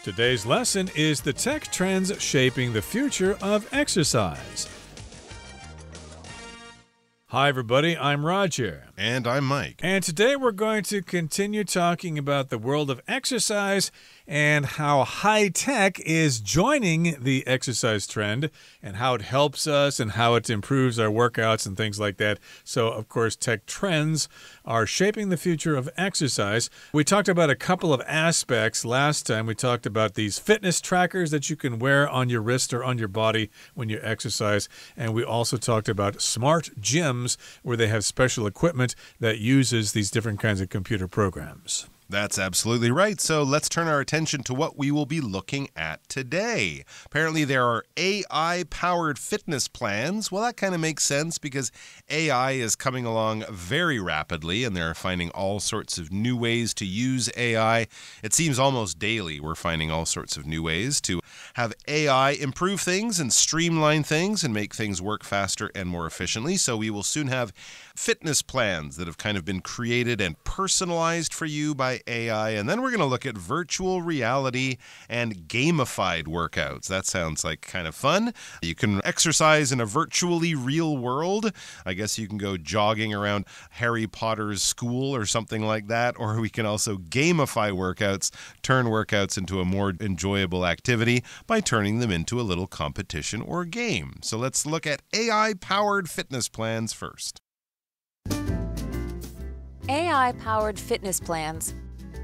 Today's lesson is the tech trends shaping the future of exercise. Hi, everybody. I'm Roger. And I'm Mike. And today we're going to continue talking about the world of exercise and how high tech is joining the exercise trend and how it helps us and how it improves our workouts and things like that. So, of course, tech trends are shaping the future of exercise. We talked about a couple of aspects last time. We talked about these fitness trackers that you can wear on your wrist or on your body when you exercise. And we also talked about smart gyms where they have special equipment that uses these different kinds of computer programs. That's absolutely right. So let's turn our attention to what we will be looking at today. Apparently, there are AI-powered fitness plans. Well, that kind of makes sense because AI is coming along very rapidly, and they're finding all sorts of new ways to use AI. It seems almost daily we're finding all sorts of new ways to have AI improve things and streamline things and make things work faster and more efficiently. So we will soon have fitness plans that have kind of been created and personalized for you by AI. And then we're going to look at virtual reality and gamified workouts. That sounds like kind of fun. You can exercise in a virtually real world. I guess you can go jogging around Harry Potter's school or something like that. Or we can also gamify workouts, turn workouts into a more enjoyable activity by turning them into a little competition or game. So let's look at AI-powered fitness plans first. AI-powered fitness plans.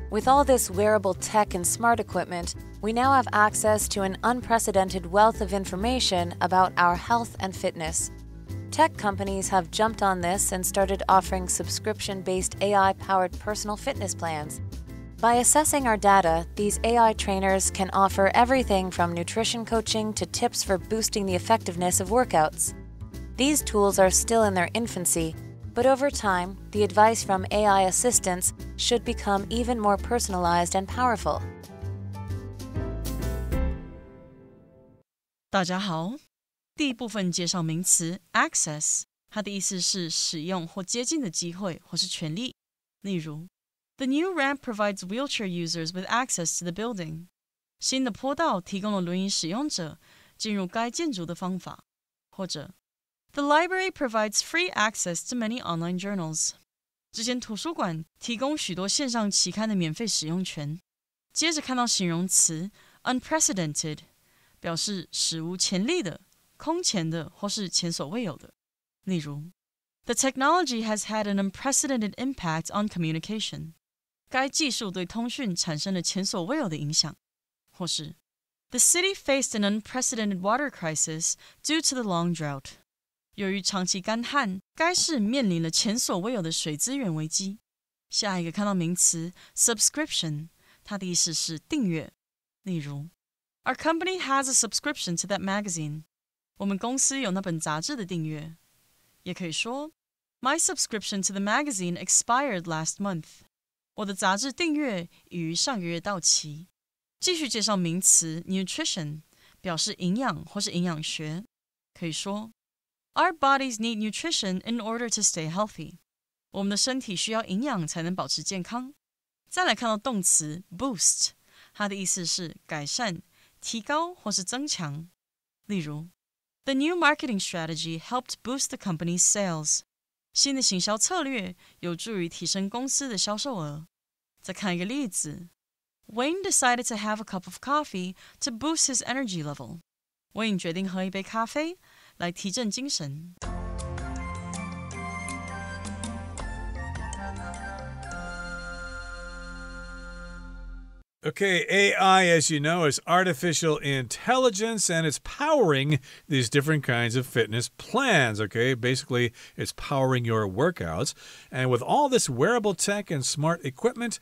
With all this wearable tech and smart equipment, we now have access to an unprecedented wealth of information about our health and fitness. Tech companies have jumped on this and started offering subscription-based AI-powered personal fitness plans. By assessing our data, these AI trainers can offer everything from nutrition coaching to tips for boosting the effectiveness of workouts. These tools are still in their infancy, but over time, the advice from AI assistants should become even more personalized and powerful. 大家好，第一部分介绍名词 access， 它的意思是使用或接近的机会或是权利。例如 The new ramp provides wheelchair users with access to the building. 新的坡道提供了轮椅使用者进入该建筑的方法。或者The library provides free access to many online journals. 这间图书馆提供许多线上期刊的免费使用权。接着看到形容词 unprecedented， 表示史无前例的、空前的或是前所未有的。例如 The technology has had an unprecedented impact on communication. 该技术对通讯产生了前所未有的影响。或是 The city faced an unprecedented water crisis due to the long drought. 由于长期干旱，该市面临了前所未有的水资源危机。下一个看到名词 subscription， 它的意思是订阅。例如 Our company has a subscription to that magazine. 我们公司有那本杂志的订阅。也可以说 My subscription to the magazine expired last month. 我的杂志订阅已于上个月到期。继续介绍名词 nutrition， 表示营养或是营养学。可以说Our bodies need nutrition in order to stay healthy. 我们的身体需要营养才能保持健康。再来看到动词 boost， 它的意思是改善、提高或是增强。例如 The new marketing strategy helped boost the company's sales. 新的行销策略有助于提升公司的销售额。再看一个例子 Wayne decided to have a cup of coffee to boost his energy level. Wayne 决定喝一杯咖啡来提振精神。Okay, AI, as you know, is artificial intelligence, and it's powering these different kinds of fitness plans, okay? Basically, it's powering your workouts. And with all this wearable tech and smart equipment,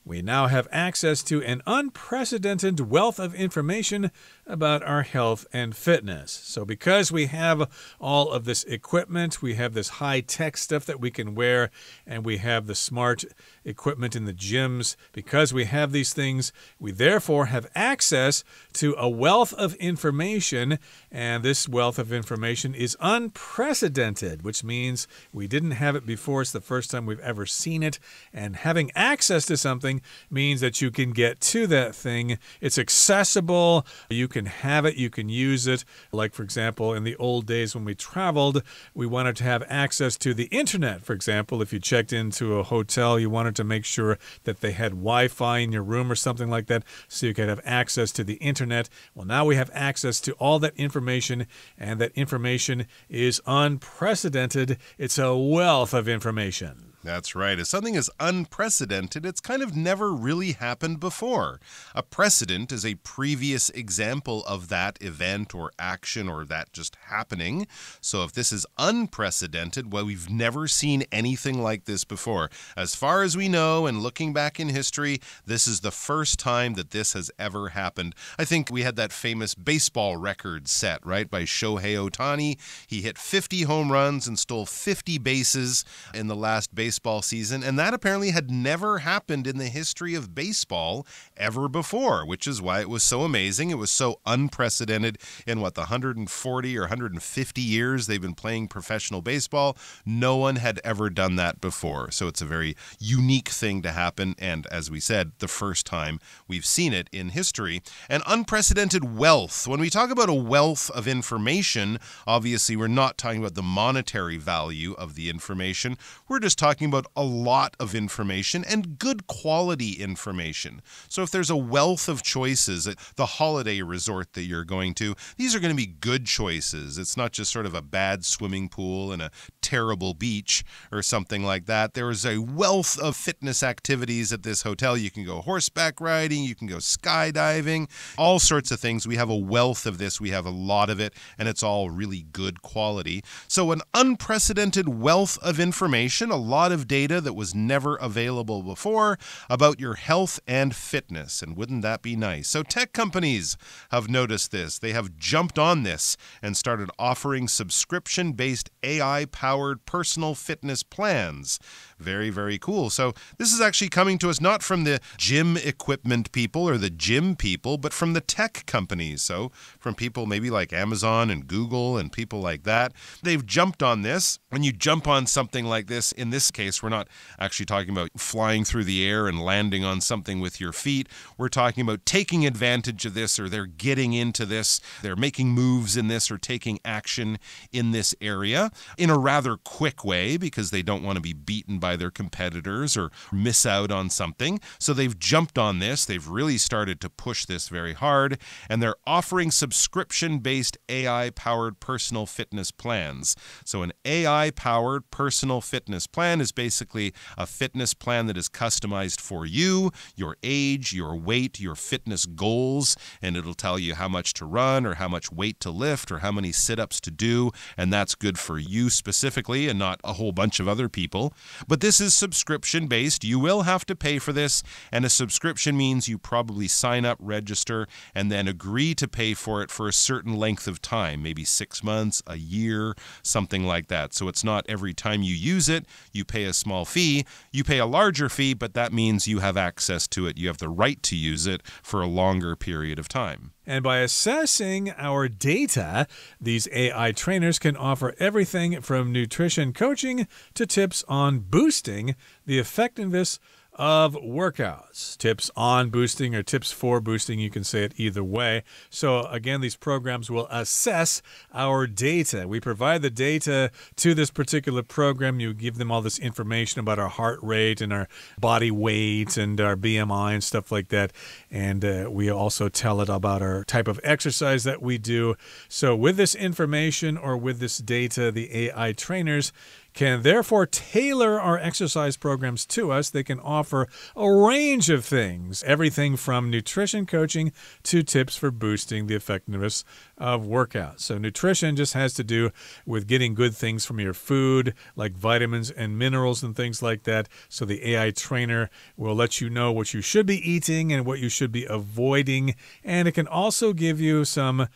we now have access to an unprecedented wealth of information about our health and fitness. So because we have all of this equipment, we have this high-tech stuff that we can wear, and we have the smart equipment in the gyms, because we have these things, we therefore have access to a wealth of information, and this wealth of information is unprecedented, which means we didn't have it before. It's the first time we've ever seen it, and having access to something something means that you can get to that thing. It's accessible. You can have it. You can use it. Like, for example, in the old days when we traveled, we wanted to have access to the internet. For example, if you checked into a hotel, you wanted to make sure that they had Wi-Fi in your room or something like that so you could have access to the internet. Well, now we have access to all that information, and that information is unprecedented. It's a wealth of information. That's right. If something is unprecedented, it's kind of never really happened before. A precedent is a previous example of that event or action or that just happening. So if this is unprecedented, well, we've never seen anything like this before. As far as we know, and looking back in history, this is the first time that this has ever happened. I think we had that famous baseball record set, right, by Shohei Ohtani. He hit 50 home runs and stole 50 bases in the last baseball season, and that apparently had never happened in the history of baseball ever before, which is why it was so amazing. It was so unprecedented in the 140 or 150 years they've been playing professional baseball. No one had ever done that before. So it's a very unique thing to happen, and as we said, the first time we've seen it in history. And unprecedented wealth. When we talk about a wealth of information, obviously we're not talking about the monetary value of the information. We're just talking about a lot of information and good quality information. So if there's a wealth of choices at the holiday resort that you're going to, these are going to be good choices. It's not just sort of a bad swimming pool and a terrible beach or something like that. There is a wealth of fitness activities at this hotel. You can go horseback riding, you can go skydiving, all sorts of things. We have a wealth of this. We have a lot of it, and it's all really good quality. So an unprecedented wealth of information, a lot of data that was never available before about your health and fitness. And wouldn't that be nice? So tech companies have noticed this. They have jumped on this and started offering subscription-based AI-powered personal fitness plans. Very, very cool. So this is actually coming to us not from the gym equipment people or the gym people, but from the tech companies. So from people maybe like Amazon and Google and people like that. They've jumped on this. When you jump on something like this, in this case, we're not actually talking about flying through the air and landing on something with your feet. We're talking about taking advantage of this, or they're getting into this. They're making moves in this or taking action in this area in a rather quick way because they don't want to be beaten by their competitors or miss out on something. So they've jumped on this. They've really started to push this very hard, and they're offering subscription-based AI-powered personal fitness plans. So an AI-powered personal fitness plan is basically a fitness plan that is customized for you, your age, your weight, your fitness goals, and it'll tell you how much to run or how much weight to lift or how many sit-ups to do, and that's good for you specifically and not a whole bunch of other people. But this is subscription-based. You will have to pay for this, and a subscription means you probably sign up, register, and then agree to pay for it for a certain length of time, maybe 6 months, a year, something like that. So it's not every time you use it, you pay a small fee. You pay a larger fee, but that means you have access to it. You have the right to use it for a longer period of time. And by assessing our data, these AI trainers can offer everything from nutrition coaching to tips on boosting the effectiveness of workouts. Tips on boosting or tips for boosting, you can say it either way. So again, these programs will assess our data. We provide the data to this particular program. You give them all this information about our heart rate and our body weight and our BMI and stuff like that. And we also tell it about our type of exercise that we do. So with this information or with this data, the AI trainers can therefore tailor our exercise programs to us. They can offer a range of things, everything from nutrition coaching to tips for boosting the effectiveness of workouts. So nutrition just has to do with getting good things from your food, like vitamins and minerals and things like that. So the AI trainer will let you know what you should be eating and what you should be avoiding. And it can also give you some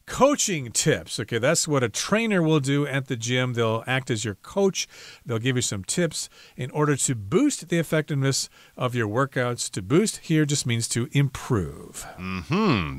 coaching tips. Okay, that's what a trainer will do at the gym. They'll act as your coach. They'll give you some tips in order to boost the effectiveness of your workouts. To boost here just means to improve.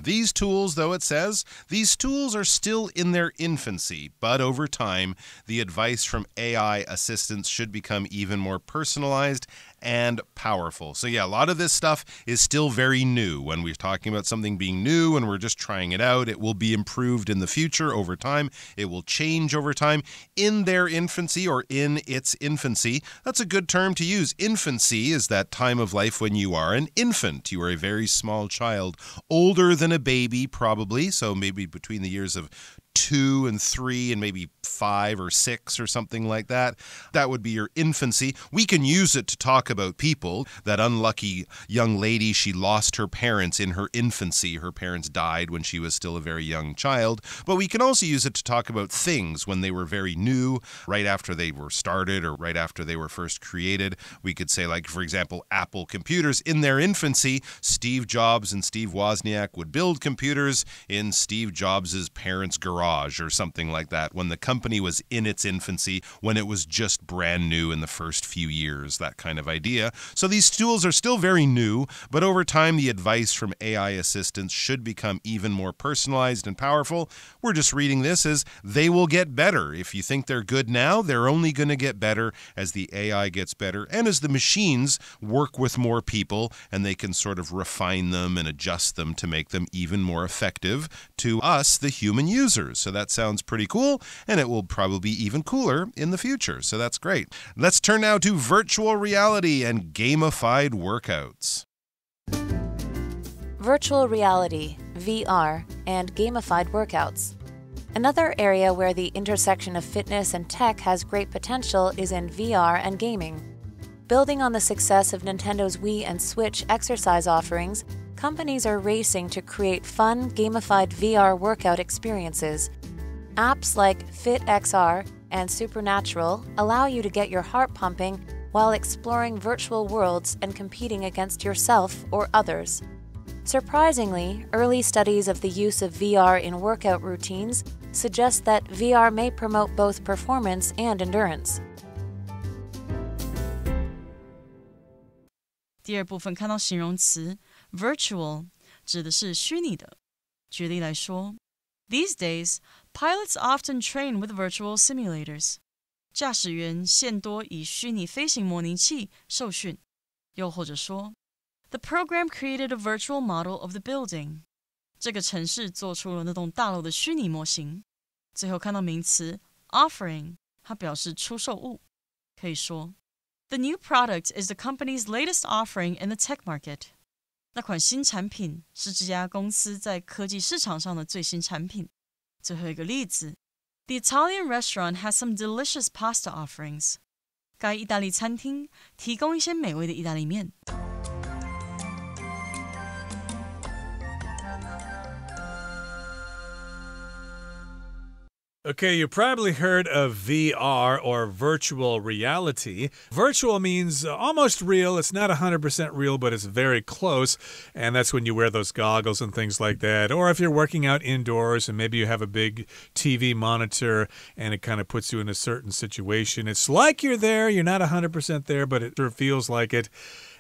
These tools, though, it says, these tools are still in their infancy, but over time, the advice from AI assistants should become even more personalized and powerful. So yeah, a lot of this stuff is still very new. When we're talking about something being new and we're just trying it out, it will be improved in the future over time. It will change over time. In their infancy or in its infancy, that's a good term to use. Infancy is that time of life when you are an infant. You are a very small child, older than a baby probably, so maybe between the years of 2 and 3 and maybe 5 or 6 or something like that. That would be your infancy. We can use it to talk about people. That unlucky young lady, she lost her parents in her infancy. Her parents died when she was still a very young child. But we can also use it to talk about things when they were very new, right after they were started or right after they were first created. We could say, like, for example, Apple computers. In their infancy, Steve Jobs and Steve Wozniak would build computers in Steve Jobs' parents' garage or something like that, when the company was in its infancy, when it was just brand new in the first few years, that kind of idea. So these tools are still very new, but over time the advice from AI assistants should become even more personalized and powerful. We're just reading this as they will get better. If you think they're good now, they're only going to get better as the AI gets better and as the machines work with more people and they can sort of refine them and adjust them to make them even more effective to us, the human users. So that sounds pretty cool, and it will probably be even cooler in the future. So that's great. Let's turn now to virtual reality and gamified workouts. Virtual reality, VR, and gamified workouts. Another area where the intersection of fitness and tech has great potential is in VR and gaming. Building on the success of Nintendo's Wii and Switch exercise offerings, companies are racing to create fun, gamified VR workout experiences. Apps like FitXR and Supernatural allow you to get your heart pumping while exploring virtual worlds and competing against yourself or others. Surprisingly, early studies of the use of VR in workout routines suggest that VR may promote both performance and endurance. 第二部分看到形容词 virtual 指的是虚拟的。举例来说 These days, pilots often train with virtual simulators. 驾驶员现多以虚拟飞行模拟器受训。又或者说 The program created a virtual model of the building. 这个程式做出了那栋大楼的虚拟模型。最后看到名词 offering 它表示出售物。可以说The new product is the company's latest offering in the tech market. 那款新产品是这家公司在科技市场上的最新产品。最后一个例子 The Italian restaurant has some delicious pasta offerings. 该意大利餐厅提供一些美味的意大利面。Okay, you probably heard of VR or virtual reality. Virtual means almost real. It's not 100% real, but it's very close. And that's when you wear those goggles and things like that. Or if you're working out indoors and maybe you have a big TV monitor and it kind of puts you in a certain situation. It's like you're there. You're not 100% there, but it sure feels like it.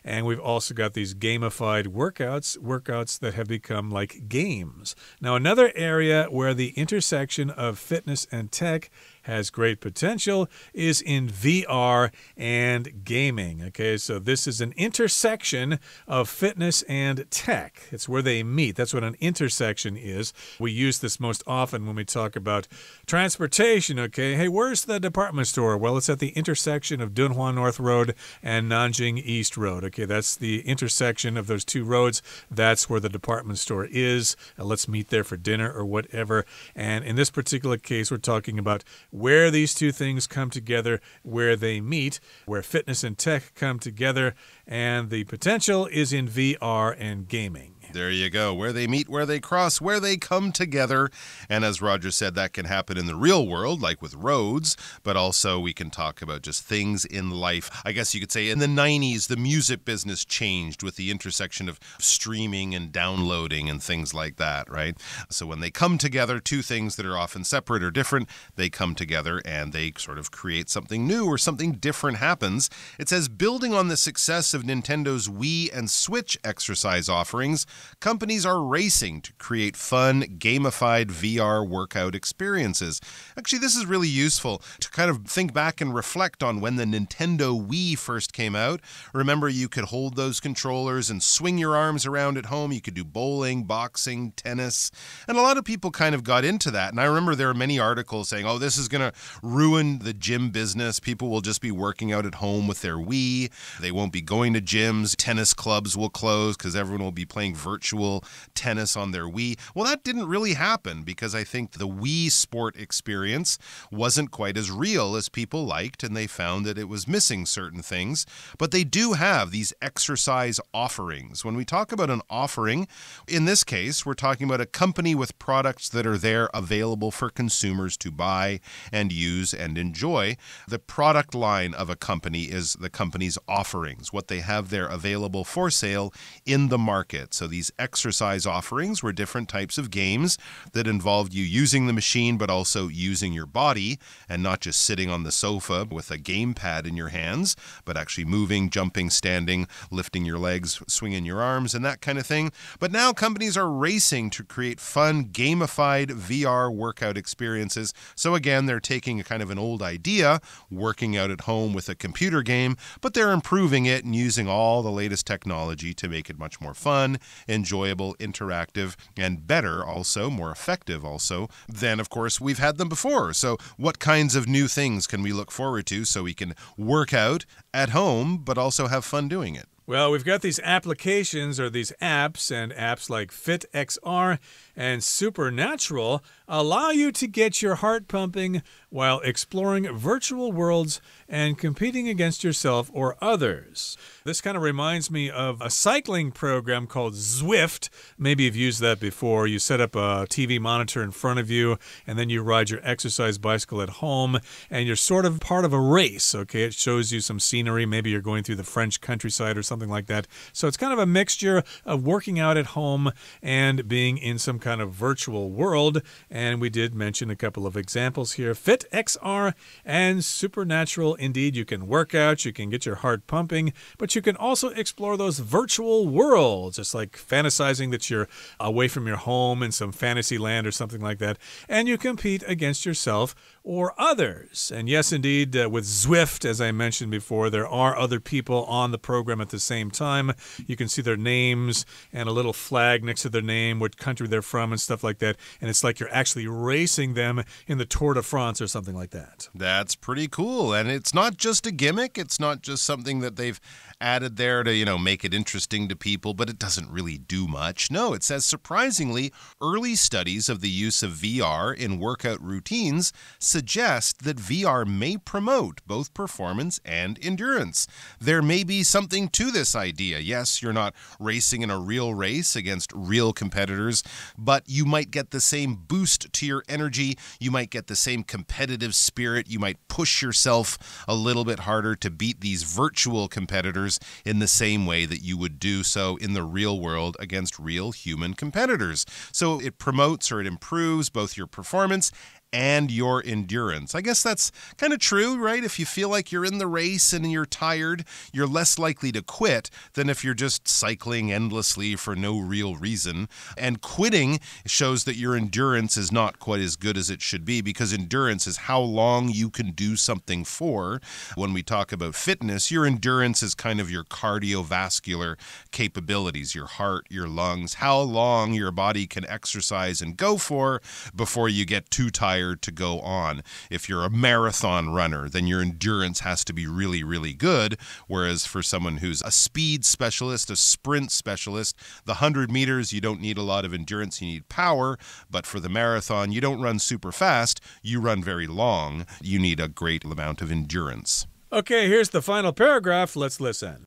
And we've also got these gamified workouts that have become like games. Now, another area where the intersection of fitness and tech has great potential is in VR and gaming. Okay, so this is an intersection of fitness and tech. It's where they meet. That's what an intersection is. We use this most often when we talk about transportation. Okay, hey, where's the department store? Well, it's at the intersection of Dunhuan North Road and Nanjing East Road. Okay, that's the intersection of those two roads. That's where the department store is. Let's meet there for dinner or whatever. And in this particular case, we're talking about where these two things come together, where they meet, where fitness and tech come together, and the potential is in VR and gaming. There you go. Where they meet, where they cross, where they come together. And as Roger said, that can happen in the real world, like with roads, but also we can talk about just things in life. I guess you could say in the 90s, the music business changed with the intersection of streaming and downloading and things like that, right? So when they come together, two things that are often separate or different, they come together and they sort of create something new or something different happens. It says, building on the success of Nintendo's Wii and Switch exercise offerings, companies are racing to create fun, gamified VR workout experiences. Actually, this is really useful to kind of think back and reflect on when the Nintendo Wii first came out. Remember, you could hold those controllers and swing your arms around at home. You could do bowling, boxing, tennis. And a lot of people kind of got into that. And I remember there were many articles saying, oh, this is going to ruin the gym business. People will just be working out at home with their Wii. They won't be going to gyms. Tennis clubs will close because everyone will be playing virtual tennis on their Wii. Well, that didn't really happen because I think the Wii sport experience wasn't quite as real as people liked, and they found that it was missing certain things. But they do have these exercise offerings. When we talk about an offering, in this case, we're talking about a company with products that are there available for consumers to buy and use and enjoy. The product line of a company is the company's offerings, what they have there available for sale in the market. So these exercise offerings were different types of games that involved you using the machine but also using your body and not just sitting on the sofa with a gamepad in your hands, but actually moving, jumping, standing, lifting your legs, swinging your arms, and that kind of thing. But now companies are racing to create fun, gamified VR workout experiences. So again, they're taking a kind of an old idea, working out at home with a computer game, but they're improving it and using all the latest technology to make it much more fun, enjoyable, interactive, and better also, more effective also, than, of course, we've had them before. So what kinds of new things can we look forward to so we can work out at home, but also have fun doing it? Well, we've got these applications or these apps, and apps like FitXR and Supernatural allow you to get your heart pumping while exploring virtual worlds and competing against yourself or others. This kind of reminds me of a cycling program called Zwift. Maybe you've used that before. You set up a TV monitor in front of you, and then you ride your exercise bicycle at home, and you're sort of part of a race, okay? It shows you some scenery. Maybe you're going through the French countryside or something like that. So it's kind of a mixture of working out at home and being in some kind of virtual world. And we did mention a couple of examples here. FitXR and Supernatural. Indeed, you can work out, you can get your heart pumping, but you can also explore those virtual worlds. It's like fantasizing that you're away from your home in some fantasy land or something like that. And you compete against yourself or others. And yes, indeed, with Zwift, as I mentioned before, there are other people on the program at the same time. You can see their names and a little flag next to their name, what country they're from and stuff like that. And it's like you're actually racing them in the Tour de France or something like that. That's pretty cool. And it's not just a gimmick. It's not just something that they've added there to, make it interesting to people, but it doesn't really do much. No, it says, surprisingly, early studies of the use of VR in workout routines suggest that VR may promote both performance and endurance. There may be something to this idea. Yes, you're not racing in a real race against real competitors, but you might get the same boost to your energy. You might get the same competitive spirit. You might push yourself a little bit harder to beat these virtual competitors in the same way that you would do so in the real world against real human competitors. So it promotes or it improves both your performance and your endurance. I guess that's kind of true, right? If you feel like you're in the race and you're tired, you're less likely to quit than if you're just cycling endlessly for no real reason. And quitting shows that your endurance is not quite as good as it should be, because endurance is how long you can do something for. When we talk about fitness, your endurance is kind of your cardiovascular capabilities, your heart, your lungs, how long your body can exercise and go for before you get too tired to go on. If you're a marathon runner, then your endurance has to be really, really good. Whereas for someone who's a speed specialist, a sprint specialist, the 100 meters, you don't need a lot of endurance, you need power. But for the marathon, you don't run super fast, you run very long. You need a great amount of endurance. Okay, here's the final paragraph. Let's listen.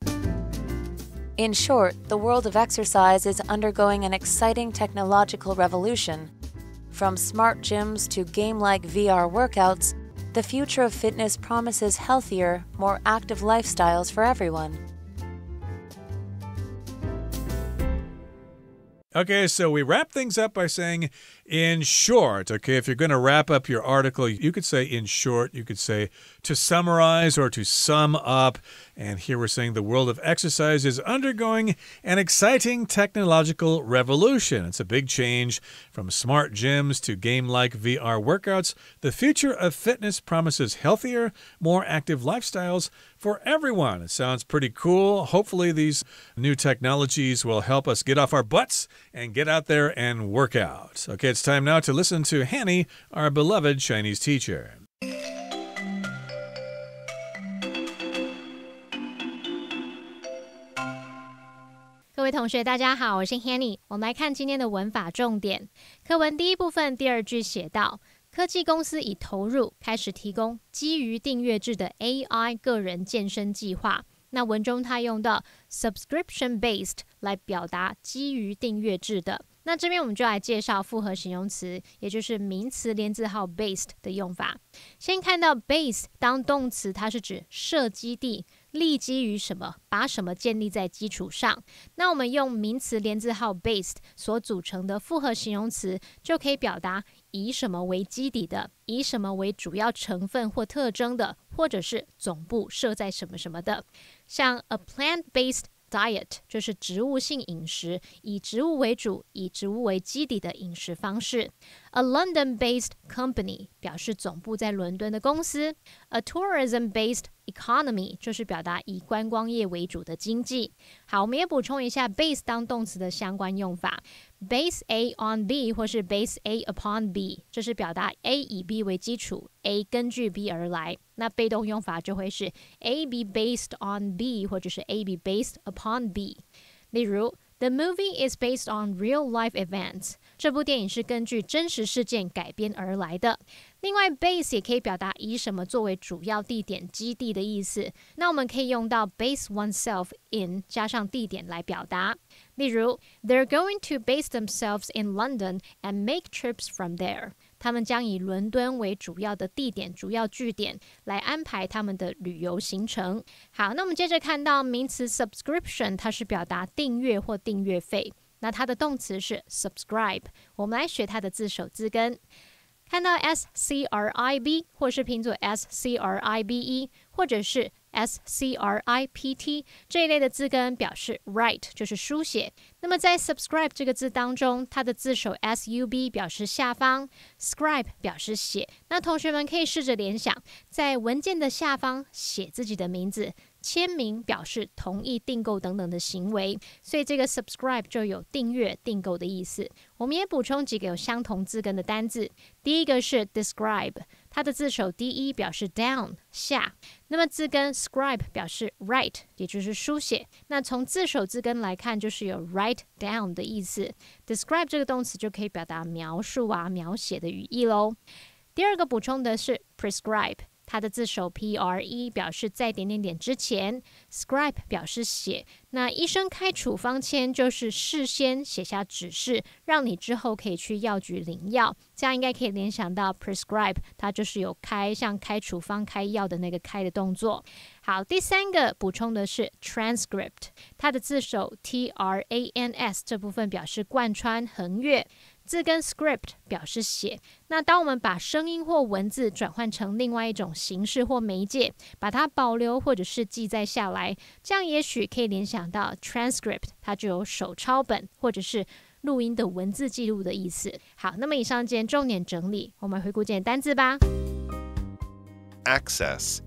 In short, the world of exercise is undergoing an exciting technological revolution. From smart gyms to game-like VR workouts, the future of fitness promises healthier, more active lifestyles for everyone. Okay, so we wrap things up by saying in short. Okay, if you're going to wrap up your article, you could say in short, you could say to summarize or to sum up. And here we're saying the world of exercise is undergoing an exciting technological revolution. It's a big change from smart gyms to game-like VR workouts. The future of fitness promises healthier, more active lifestyles for everyone. It sounds pretty cool. Hopefully these new technologies will help us get off our butts and get out there and work out. Okay, it's time now to listen to Hanny, our beloved Chinese teacher. 各位同学大家好，我是 Hanny。 我们来看今天的文法重点。课文第一部分第二句写道，科技公司已投入开始提供基于订阅制的 AI 个人健身计划。那文中它用到 subscription based 来表达基于订阅制的。那这边我们就来介绍复合形容词，也就是名词连字号 based 的用法。先看到 base 当动词，它是指设基地，立基于什么，把什么建立在基础上。那我们用名词连字号 based 所组成的复合形容词，就可以表达以什么为基底的，以什么为主要成分或特征的，或者是总部设在什么什么的。像 a plant-based diet 就是植物性饮食，以植物为主，以植物为基底的饮食方式。A London-based company 表示总部在伦敦的公司。A tourism-based economy 就是表达以观光业为主的经济。好，我们也补充一下 base 当动词的相关用法。Base A on B 或是 base A upon B， 这是表达 A 以 B 为基础， A 根据 B 而来。那被动用法就会是 A be based on B 或者是 A be based upon B。 例如The movie is based on real-life events. 这部电影是根据真实事件改编而来的。另外 base 也可以表达以什么作为主要地点、基地的意思。那我们可以用到 base oneself in 加上地点来表达。例如 They're going to base themselves in London and make trips from there. 他们将以伦敦为主要的地点、主要据点来安排他们的旅游行程。好，那我们接着看到名词 subscription， 它是表达订阅或订阅费。那它的动词是 subscribe。 我们来学它的字首字根。看到 scrib 或是拼作 scribe 或者是 script 这一类的字根表示 write 就是书写。那么在 subscribe 这个字当中，它的字首 sub 表示下方， scribe 表示写。那同学们可以试着联想，在文件的下方写自己的名字，签名表示同意订购等等的行为，所以这个 subscribe 就有订阅、订购的意思。我们也补充几个有相同字根的单字。第一个是 describe， 它的字首 de 表示 down 下，那么字根 scribe 表示 write 也就是书写。那从字首字根来看，就是有 write down 的意思。 describe 这个动词就可以表达描述描写的语义咯。第二个补充的是 prescribe，它的字首 pre 表示在点点点之前， scribe 表示写。那医生开处方签就是事先写下指示，让你之后可以去药局领药。这样应该可以联想到 prescribe， 它就是有像开处方开药的那个开的动作。好，第三个补充的是 transcript， 它的字首 trans 这部分表示贯穿横越，字根 script 表示写。那当我们把声音或文字转换成另外一种形式或媒介，把它保留或者是记载下来，这样也许可以联想到 transcript， 它就有手抄本或者是录音的文字记录的意思。好，那么以上今天重点整理，我们回顾今天单字吧。 Access.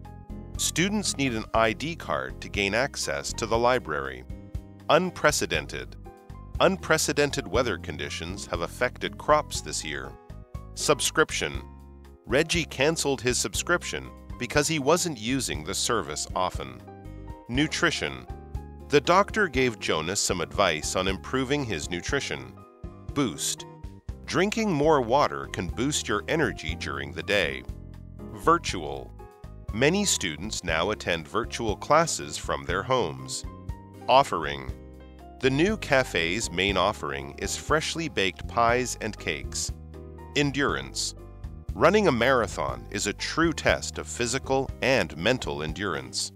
Students need an ID card to gain access to the library. Unprecedented. Unprecedented weather conditions have affected crops this year. Subscription. Reggie canceled his subscription because he wasn't using the service often. Nutrition. The doctor gave Jonas some advice on improving his nutrition. Boost. Drinking more water can boost your energy during the day. Virtual. Many students now attend virtual classes from their homes. Offering. The new cafe's main offering is freshly baked pies and cakes. Endurance. Running a marathon is a true test of physical and mental endurance.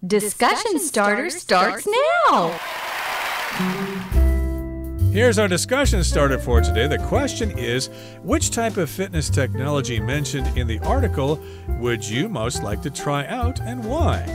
Discussion Starter starts now! Here's our discussion starter for today. The question is, which type of fitness technology mentioned in the article would you most like to try out and why?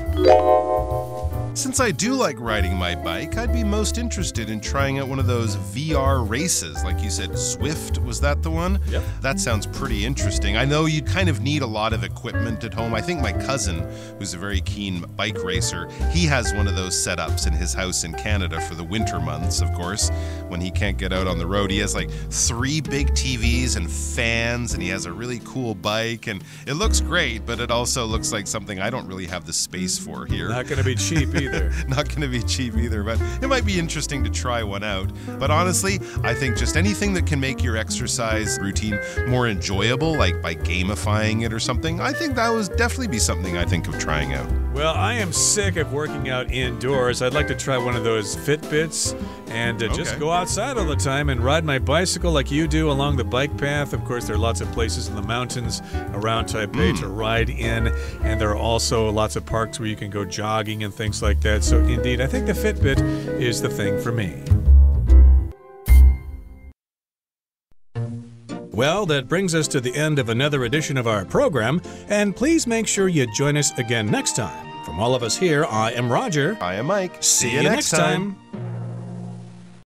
Since I do like riding my bike, I'd be most interested in trying out one of those VR races. Like you said, Swift, was that the one? Yep. That sounds pretty interesting. I know you kind of need a lot of equipment at home. I think my cousin, who's a very keen bike racer, he has one of those setups in his house in Canada for the winter months, of course, when he can't get out on the road. He has like 3 big TVs and fans, and he has a really cool bike, and it looks great, but it also looks like something I don't really have the space for here. Not going to be cheap either. Not going to be cheap either, but it might be interesting to try one out. But honestly, I think just anything that can make your exercise routine more enjoyable, like by gamifying it or something, I think that would definitely be something I think of trying out. Well, I am sick of working out indoors. I'd like to try one of those Fitbits and just go outside all the time and ride my bicycle like you do along the bike path. Of course, there are lots of places in the mountains around Taipei to ride in, and there are also lots of parks where you can go jogging and things like that. So indeed, I think the Fitbit is the thing for me. Well, that brings us to the end of another edition of our program, and please make sure you join us again next time. From all of us here, I am Roger. I am Mike. See you next time.